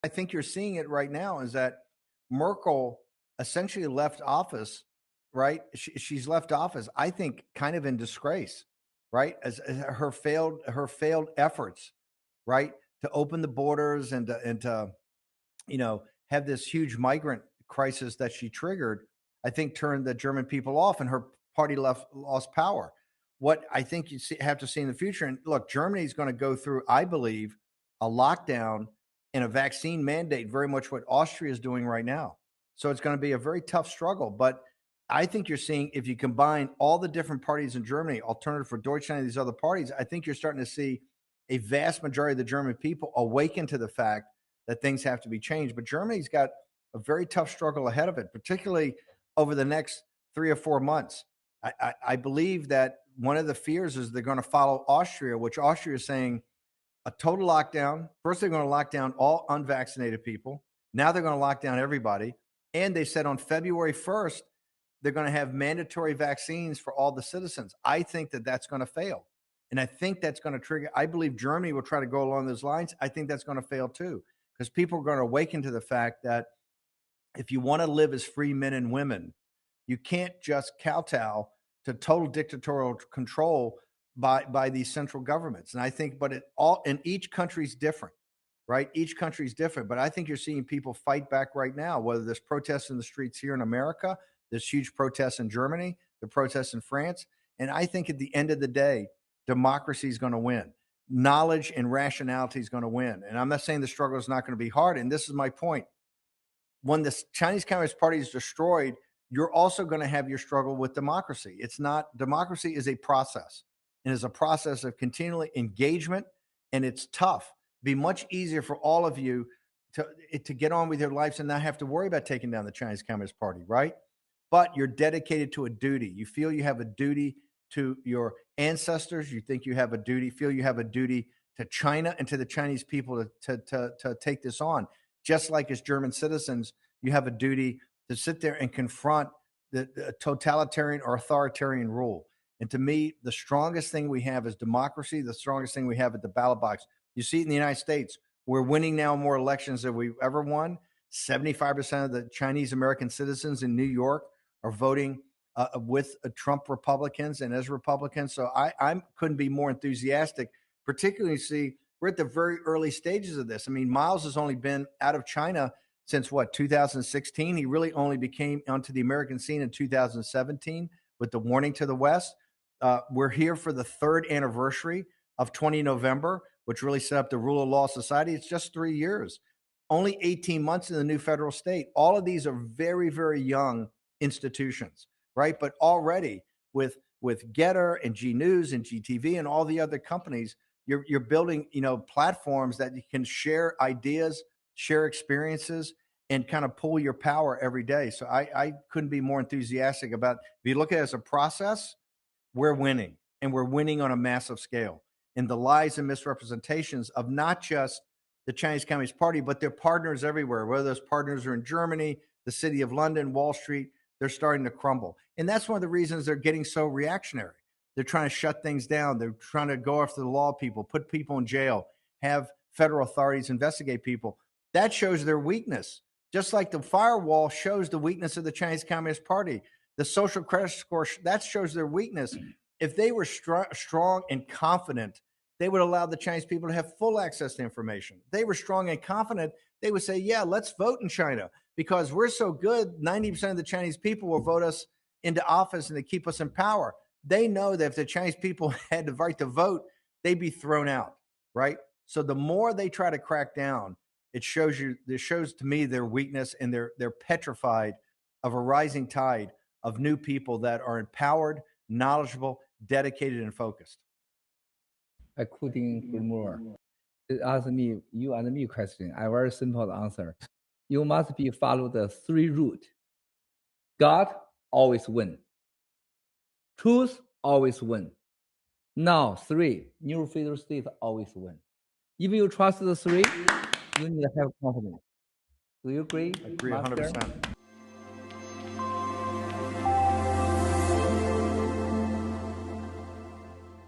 I think you're seeing it right now is that Merkel essentially left office, right? She's left office, I think, kind of in disgrace, right? As her failed efforts, right, to open the borders and to have this huge migrant crisis that she triggered, I think turned the German people off, and her party lost power. What I think have to see in the future, and look, Germany is going to go through, I believe, a lockdown and a vaccine mandate, very much what Austria is doing right now. So it's going to be a very tough struggle. But I think you're seeing, if you combine all the different parties in Germany, Alternative for Deutschland, these other parties, I think you're starting to see a vast majority of the German people awaken to the fact that things have to be changed. But Germany's got a very tough struggle ahead of it, particularly over the next 3 or 4 months. I believe that one of the fears is they're going to follow Austria, which Austria is saying a total lockdown. First, they're going to lock down all unvaccinated people. Now they're going to lock down everybody. And they said on February 1st, they're going to have mandatory vaccines for all the citizens. I think that that's going to fail. And I think that's going to trigger, I believe Germany will try to go along those lines. I think that's going to fail too, because people are going to awaken to the fact that if you want to live as free men and women, you can't just kowtow to total dictatorial control by these central governments. And I think, but each country's different, right? Each country's different. But I think you're seeing people fight back right now, whether there's protests in the streets here in America, there's huge protests in Germany, the protests in France. And I think at the end of the day, democracy is going to win. Knowledge and rationality is going to win. And I'm not saying the struggle is not going to be hard. And this is my point. When the Chinese Communist Party is destroyed, you're also going to have your struggle with democracy. It's not, democracy is a process, and is a process of continual engagement, and it's tough. It'd be much easier for all of you to get on with your lives and not have to worry about taking down the Chinese Communist Party, right? But you're dedicated to a duty. You feel you have a duty to your ancestors. You think you have a duty, feel you have a duty to China and to the Chinese people to take this on. Just like as German citizens, you have a duty to sit there and confront the totalitarian or authoritarian rule. And to me, the strongest thing we have is democracy. The strongest thing we have at the ballot box. You see it in the United States. We're winning now more elections than we've ever won. 75% of the Chinese American citizens in New York are voting with Trump Republicans and as Republicans. So I couldn't be more enthusiastic, particularly see we're at the very early stages of this. I mean, Miles has only been out of China since 2016. He really only became onto the American scene in 2017 with the warning to the West. We're here for the 3rd anniversary of 20 November, which really set up the rule of law society. It's just 3 years, only 18 months in the new federal state. All of these are very, very young institutions, right? But already with Getter and G News and GTV and all the other companies, you're building, platforms that you can share ideas, share experiences, and kind of pull your power every day. So I couldn't be more enthusiastic about, if you look at it as a process, we're winning, and we're winning on a massive scale. And the lies and misrepresentations of not just the Chinese Communist Party, but their partners everywhere, whether those partners are in Germany, the city of London, Wall Street, they're starting to crumble. And that's one of the reasons they're getting so reactionary. They're trying to shut things down. They're trying to go after the law people, put people in jail, have federal authorities investigate people. That shows their weakness. Just like the firewall shows the weakness of the Chinese Communist Party. The social credit score, that shows their weakness. If they were strong and confident, they would allow the Chinese people to have full access to information. If they were strong and confident, they would say, yeah, let's vote in China because we're so good, 90% of the Chinese people will vote us into office and they keep us in power. They know that if the Chinese people had the right to vote, they'd be thrown out, right? So the more they try to crack down, it shows to me their weakness, and they're petrified of a rising tide of new people that are empowered, knowledgeable, dedicated, and focused. I couldn't agree more. Ask me, you and me question. I very simple answer. You must be follow the 3 route. God always win. Truth always win. Now 3, new federal state always win. If you trust the 3, you need to have confidence. Do you agree? I agree 100%.